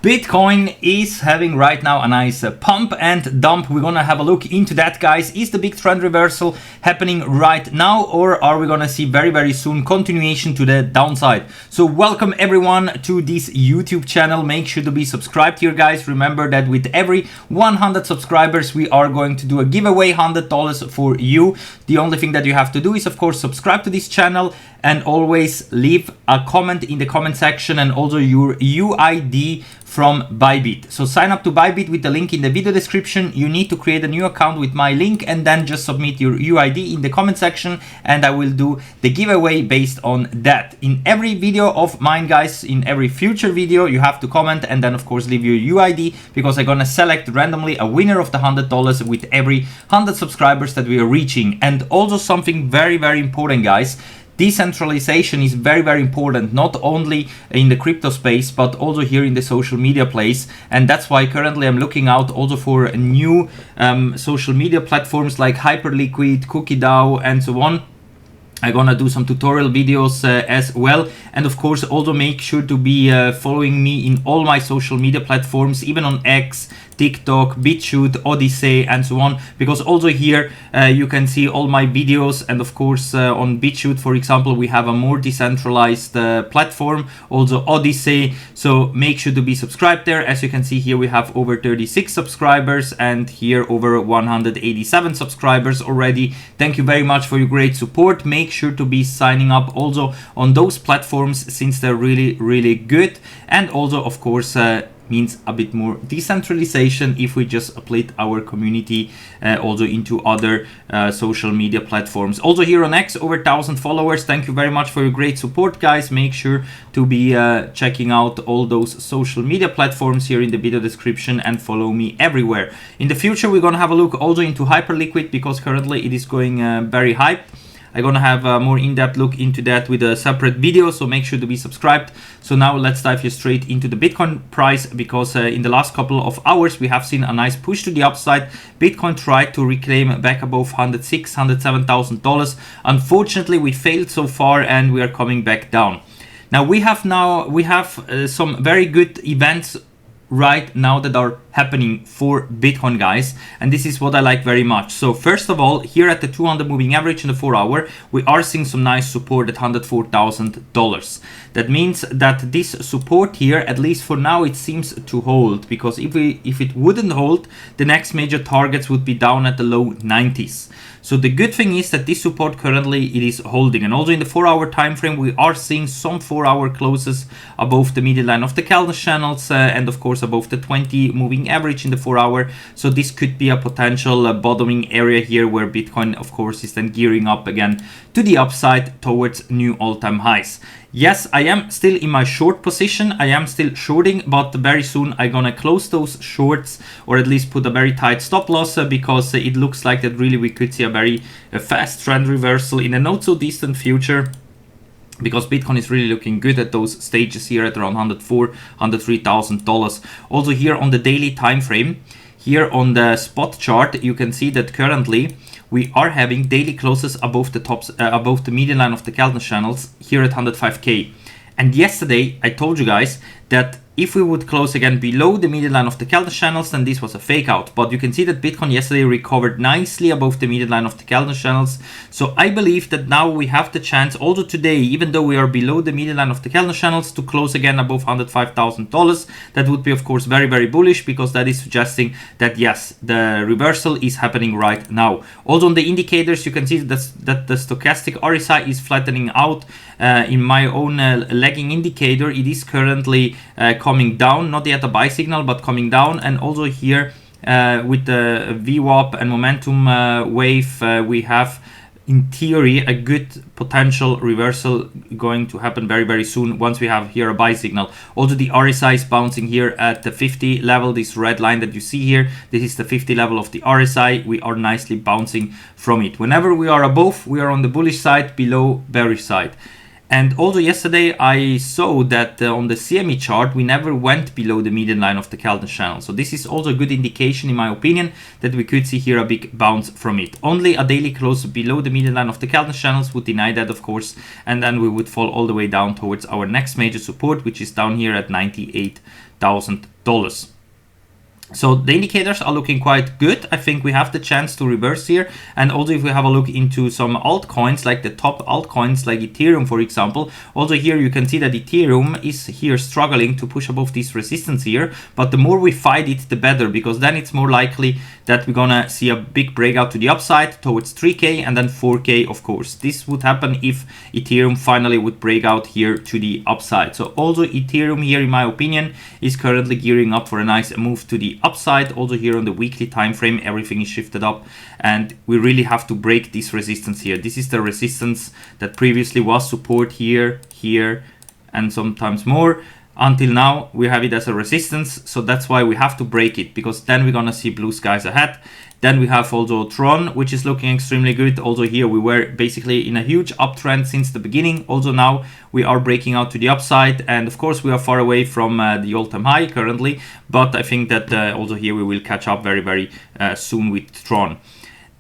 Bitcoin is having right now a nice pump and dump. We're gonna have a look into that, guys. Is the big trend reversal happening right now, or are we gonna see very soon continuation to the downside? So welcome everyone to this YouTube channel. Make sure to be subscribed here, guys. Remember that with every 100 subscribers we are going to do a giveaway, $100 for you. The only thing that you have to do is of course subscribe to this channel and always leave a comment in the comment section and also your UID from Bybit. So sign up to Bybit with the link in the video description. You need to create a new account with my link and then just submit your UID in the comment section and I will do the giveaway based on that. In every video of mine, guys, in every future video, you have to comment and then of course leave your UID, because I'm gonna select randomly a winner of the $100 with every 100 subscribers that we are reaching. And also something very important, guys. Decentralization is very important, not only in the crypto space but also here in the social media place, and that's why currently I'm looking out also for new social media platforms like Hyperliquid, CookieDAO and so on. I'm gonna do some tutorial videos as well, and of course also make sure to be following me in all my social media platforms, even on X, TikTok, BitChute, Odyssey and so on, because also here you can see all my videos. And of course on BitChute, for example, we have a more decentralized platform, also Odyssey, so make sure to be subscribed there. As you can see here, we have over 36 subscribers and here over 187 subscribers already. Thank you very much for your great support. Make sure to be signing up also on those platforms since they're really good, and also of course means a bit more decentralization if we just split our community also into other social media platforms. Also here on X, over 1,000 followers. Thank you very much for your great support, guys. Make sure to be checking out all those social media platforms here in the video description and follow me everywhere. In the future we're gonna have a look also into Hyperliquid, because currently it is going very hype. I'm gonna have a more in-depth look into that with a separate video, so make sure to be subscribed. So now let's dive here straight into the Bitcoin price, because in the last couple of hours we have seen a nice push to the upside. Bitcoin tried to reclaim back above $106,000, $107,000. Unfortunately, we failed so far and we are coming back down. Now we have some very good events right now that are happening for Bitcoin, guys, and this is what I like very much. So first of all, here at the 200 moving average in the 4 hour, we are seeing some nice support at $104,000. That means that this support here, at least for now, it seems to hold, because if it wouldn't hold, the next major targets would be down at the low 90s. So the good thing is that this support currently it is holding, and also in the 4 hour time frame we are seeing some 4 hour closes above the median line of the candle channels and of course above the 20 moving average in the 4 hour. So this could be a potential bottoming area here, where Bitcoin of course is then gearing up again to the upside towards new all-time highs. Yes, I am still in my short position. I am still shorting, but very soon I'm gonna close those shorts, or at least put a very tight stop loss, because it looks like that really we could see a very fast trend reversal in a not so distant future, because Bitcoin is really looking good at those stages here at around $104,000, $103,000. Also here on the daily time frame, here on the spot chart, you can see that currently we are having daily closes above the tops, above the median line of the candle channels here at 105K. And yesterday I told you guys that if we would close again below the median line of the candle channels, then this was a fake out. But you can see that Bitcoin yesterday recovered nicely above the median line of the candle channels. So I believe that now we have the chance also today, even though we are below the median line of the candle channels, to close again above $105,000. That would be of course very bullish, because that is suggesting that yes, the reversal is happening right now. Also on the indicators, you can see that the stochastic RSI is flattening out. In my own lagging indicator, it is currently coming down, not yet a buy signal, but coming down. And also here with the VWAP and momentum wave, we have in theory a good potential reversal going to happen very soon once we have here a buy signal. Also the RSI is bouncing here at the 50 level. This red line that you see here, this is the 50 level of the RSI. We are nicely bouncing from it. Whenever we are above, we are on the bullish side, below bearish side. And also yesterday I saw that on the CME chart we never went below the median line of the Kelton channel. So this is also a good indication in my opinion that we could see here a big bounce from it. Only a daily close below the median line of the Kelton channels would deny that, of course, and then we would fall all the way down towards our next major support, which is down here at $98,000. So the indicators are looking quite good. I think we have the chance to reverse here. And also if we have a look into some altcoins, like the top altcoins like Ethereum, for example, also here you can see that Ethereum is here struggling to push above this resistance here. But the more we fight it, the better, because then it's more likely that we're gonna see a big breakout to the upside towards 3K and then 4K, of course. This would happen if Ethereum finally would break out here to the upside. So also Ethereum here, in my opinion, is currently gearing up for a nice move to the upside. Also here on the weekly time frame, everything is shifted up and we really have to break this resistance here. This is the resistance that previously was support here, here, and sometimes more. Until now we have it as a resistance, so that's why we have to break it, because then we're gonna see blue skies ahead. Then we have also Tron, which is looking extremely good. Also here we were basically in a huge uptrend since the beginning. Also now we are breaking out to the upside, and of course we are far away from the all-time high currently, but I think that also here we will catch up very soon with Tron.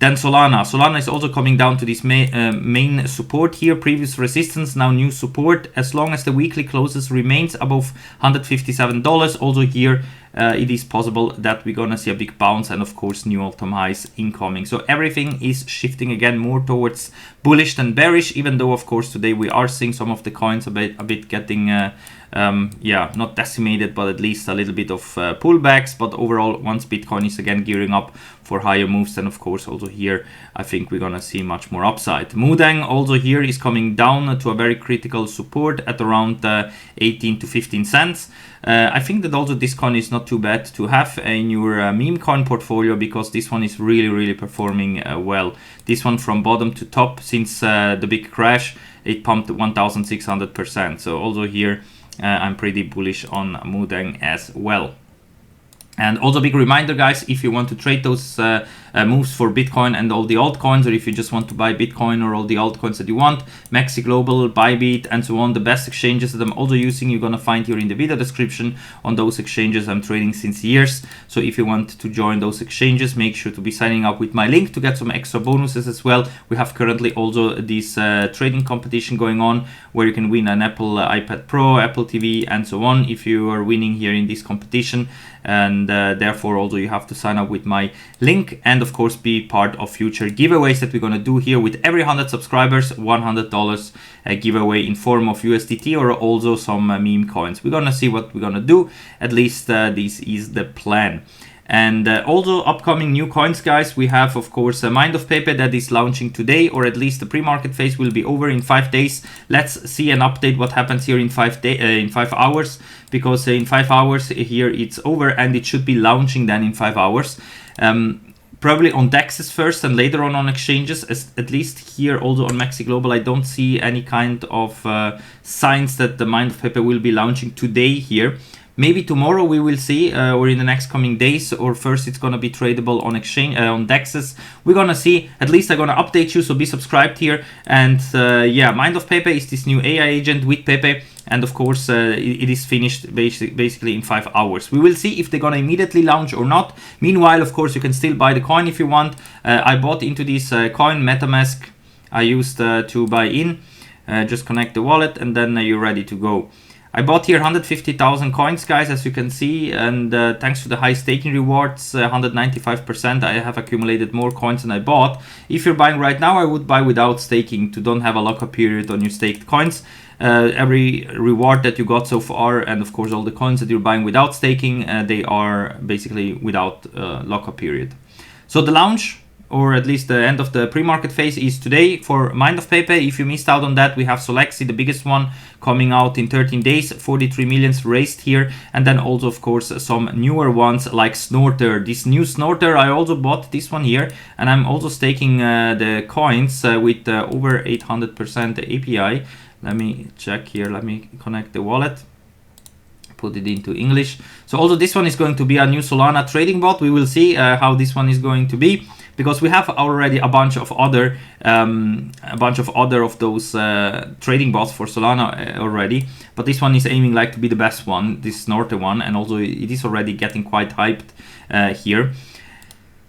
Then Solana is also coming down to this main support here, previous resistance, now new support. As long as the weekly closes remains above $157, also here it is possible that we're gonna see a big bounce and of course new all-time highs incoming. So everything is shifting again more towards bullish than bearish, even though of course today we are seeing some of the coins a bit getting yeah, not decimated, but at least a little bit of pullbacks. But overall, once Bitcoin is again gearing up for higher moves, then of course also here I think we're gonna see much more upside. Mudang also here is coming down to a very critical support at around 18 to 15 cents. I think that also this coin is not too bad to have in your meme coin portfolio, because this one is really performing well. This one from bottom to top since the big crash, it pumped 1600%. So also here I'm pretty bullish on Mudang as well. And also big reminder, guys, if you want to trade those moves for Bitcoin and all the altcoins, or if you just want to buy Bitcoin or all the altcoins that you want, Maxi Global, Bybit, and so on, the best exchanges that I'm also using, you're gonna find here in the video description. On those exchanges I'm trading since years. So if you want to join those exchanges, make sure to be signing up with my link to get some extra bonuses as well. We have currently also this trading competition going on, where you can win an Apple iPad Pro, Apple TV, and so on if you are winning here in this competition. And therefore also you have to sign up with my link and of course be part of future giveaways that we're going to do here. With every 100 subscribers, $100 giveaway in form of USDT or also some meme coins. We're going to see what we're going to do. At least this is the plan. And also upcoming new coins, guys, we have of course a Mind of Pepe that is launching today, or at least the pre-market phase will be over in 5 days. Let's see an update what happens here in 5 hours, because in 5 hours here it's over and it should be launching then in 5 hours. Probably on DEXs first and later on exchanges. At least here also on Maxi Global I don't see any kind of signs that the Mind of Pepe will be launching today here. Maybe tomorrow we will see, or in the next coming days, or first it's gonna be tradable on exchange, on DEXs. We're gonna see. At least I'm gonna update you, so be subscribed here. And yeah, Mind of Pepe is this new AI agent with Pepe, and of course it is finished basically in 5 hours. We will see if they're gonna immediately launch or not. Meanwhile, of course, you can still buy the coin if you want. I bought into this coin MetaMask. I used to buy in. Just connect the wallet, and then you're ready to go. I bought here 150,000 coins, guys, as you can see, and thanks to the high staking rewards, 195%, I have accumulated more coins than I bought. If you're buying right now, I would buy without staking to don't have a lockup period on your staked coins. Every reward that you got so far, and of course all the coins that you're buying without staking, they are basically without lockup period. So the launch, or at least the end of the pre-market phase, is today for Mind of Pepe. If you missed out on that, we have Solexi, the biggest one, coming out in 13 days, 43 millions raised here. And then also, of course, some newer ones like Snorter. This new Snorter, I also bought this one here. And I'm also staking the coins with over 800% API. Let me check here. Let me connect the wallet. Put it into English. So also this one is going to be a new Solana trading bot. We will see how this one is going to be. because we have already a bunch of other of those trading bots for Solana already, but this one is aiming like to be the best one, this Snorter one, and also it is already getting quite hyped here.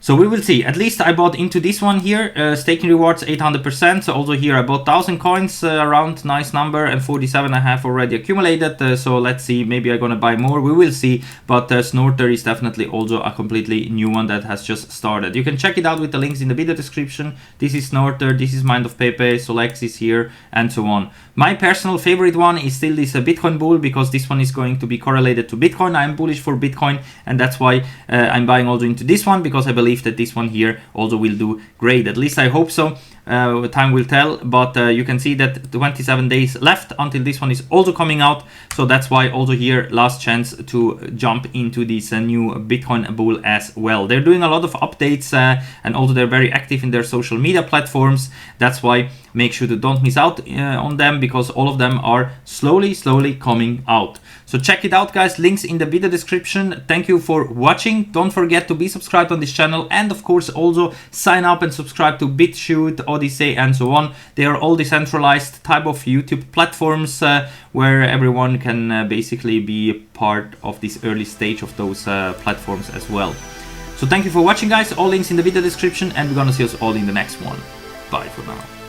So we will see. At least I bought into this one here, staking rewards 800%. So also here I bought 1000 coins, around, nice number, and 47 I have already accumulated. So let's see, maybe I'm gonna buy more, we will see. But Snorter is definitely also a completely new one that has just started. You can check it out with the links in the video description. This is Snorter, this is Mind of Pepe, Solexis here, and so on. My personal favorite one is still this Bitcoin bull, because this one is going to be correlated to Bitcoin. I'm bullish for Bitcoin, and that's why I'm buying also into this one, because I believe that this one here also will do great. At least I hope so. Time will tell, but you can see that 27 days left until this one is also coming out. So that's why also here last chance to jump into this new Bitcoin bull as well. They're doing a lot of updates and also they're very active in their social media platforms. That's why make sure to don't miss out on them, because all of them are slowly coming out. So check it out, guys. Links in the video description. Thank you for watching. Don't forget to be subscribed on this channel, and of course also sign up and subscribe to BitChute, Odyssey, and so on. They are all decentralized type of YouTube platforms where everyone can basically be part of this early stage of those platforms as well. So thank you for watching, guys. All links in the video description, and we're gonna see us all in the next one. Bye for now.